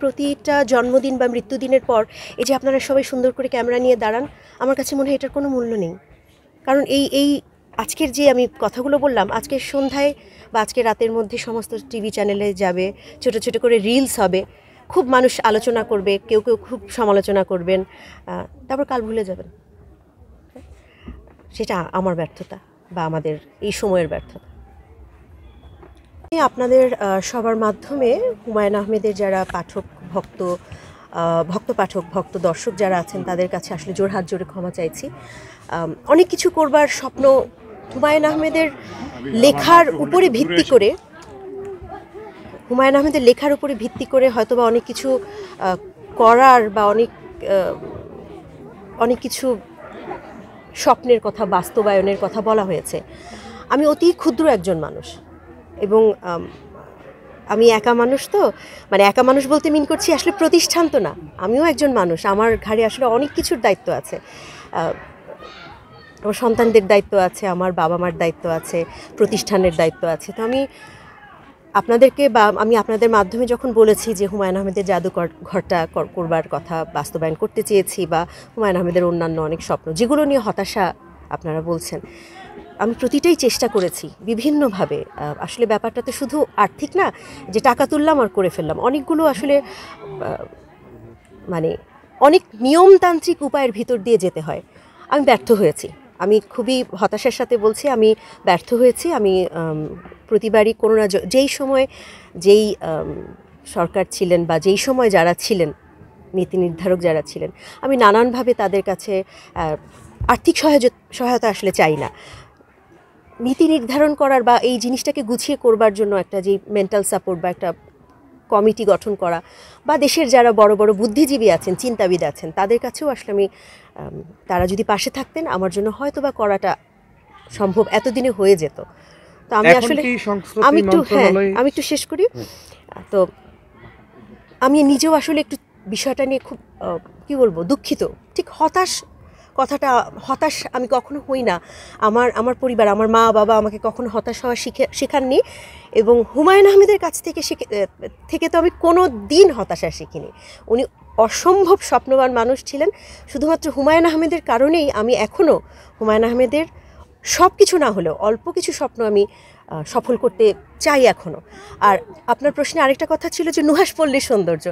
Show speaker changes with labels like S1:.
S1: প্রতিটা জন্মদিন বা মৃত্যুদিনের পর এই যে আপনারা সবাই সুন্দর করে ক্যামেরা নিয়ে দাঁড়ান, আমার কাছে মনে হয় এটার কোনো মূল্য নেই। কারণ এই আজকের যে আমি কথাগুলো বললাম, আজকের সন্ধ্যায় বা আজকের রাতের মধ্যে সমস্ত টিভি চ্যানেলে যাবে, ছোট ছোট করে রিলস হবে, খুব মানুষ আলোচনা করবে, কেউ কেউ খুব সমালোচনা করবেন, তারপর কাল ভুলে যাবেন। সেটা আমার ব্যর্থতা বা আমাদের এই সময়ের ব্যর্থতা। আপনাদের সবার মাধ্যমে হুমায়ূন আহমেদের যারা পাঠক ভক্ত পাঠক ভক্ত দর্শক যারা আছেন তাদের কাছে আসলে জোড়হাত জোড়ে ক্ষমা চাইছি। অনেক কিছু করবার স্বপ্ন হুমায়ূন আহমেদের লেখার উপরে ভিত্তি করে হয়তোবা অনেক কিছু করার বা অনেক কিছু স্বপ্নের কথা বাস্তবায়নের কথা বলা হয়েছে। আমি অতি ক্ষুদ্র একজন মানুষ এবং আমি একা মানুষ, তো মানে একা মানুষ বলতে মিন করছি আসলে প্রতিষ্ঠান তো না, আমিও একজন মানুষ। আমার ঘাড়ে আসলে অনেক কিছুর দায়িত্ব আছে, আমার সন্তানদের দায়িত্ব আছে, আমার বাবা মার দায়িত্ব আছে, প্রতিষ্ঠানের দায়িত্ব আছে। তো আমি আপনাদের মাধ্যমে যখন বলেছি যে হুমায়ূন আহমেদের জাদুঘরটা করবার কথা বাস্তবায়ন করতে চেয়েছি, বা হুমায়ূন আহমেদের অন্যান্য অনেক স্বপ্ন যেগুলো নিয়ে হতাশা আপনারা বলছেন, আমি প্রতিটাই চেষ্টা করেছি বিভিন্নভাবে। আসলে ব্যাপারটা তো শুধু আর্থিক না যে টাকা তুললাম আর করে ফেললাম, অনেকগুলো আসলে মানে অনেক নিয়মতান্ত্রিক উপায়ের ভিতর দিয়ে যেতে হয়। আমি ব্যর্থ হয়েছি, আমি খুবই হতাশার সাথে বলছি, আমি ব্যর্থ হয়েছি। আমি প্রতিবারই কোনো না যেই সময় যেই সরকার ছিলেন বা যেই সময় যারা ছিলেন নীতি নির্ধারক যারা ছিলেন, আমি নানানভাবে তাদের কাছে আর্থিক সহায়তা আসলে চাই না, নীতি নির্ধারণ করার বা এই জিনিসটাকে গুছিয়ে করবার জন্য একটা যে মেন্টাল সাপোর্ট বা একটা কমিটি গঠন করা, বা দেশের যারা বড় বড় বুদ্ধিজীবী আছেন, চিন্তাবিদ আছেন, তাদের কাছেও আসলে আমি তারা যদি পাশে থাকতেন আমার জন্য হয়তো বা করাটা সম্ভব এতদিনে হয়ে যেত। তো আমি আসলে আমি একটু শেষ করি। তো আমি নিজেও আসলে একটু বিষয়টা নিয়ে খুব কি বলবো, দুঃখিত। ঠিক হতাশ আমি কখনো হই না। আমার পরিবার, আমার মা বাবা আমাকে কখনো হতাশ হওয়া শেখাননি, এবং হুমায়ূন আহমেদের কাছ থেকে তো আমি কোনো দিন হতাশা শিখিনি। উনি অসম্ভব স্বপ্নবান মানুষ ছিলেন। শুধুমাত্র হুমায়ূন আহমেদের কারণেই আমি এখনও হুমায়ূন আহমেদের সব কিছু না হলেও অল্প কিছু স্বপ্ন আমি সফল করতে চাই এখনও। আর আপনার প্রশ্নে আরেকটা কথা ছিল যে নুহাশ পল্লীর সৌন্দর্য।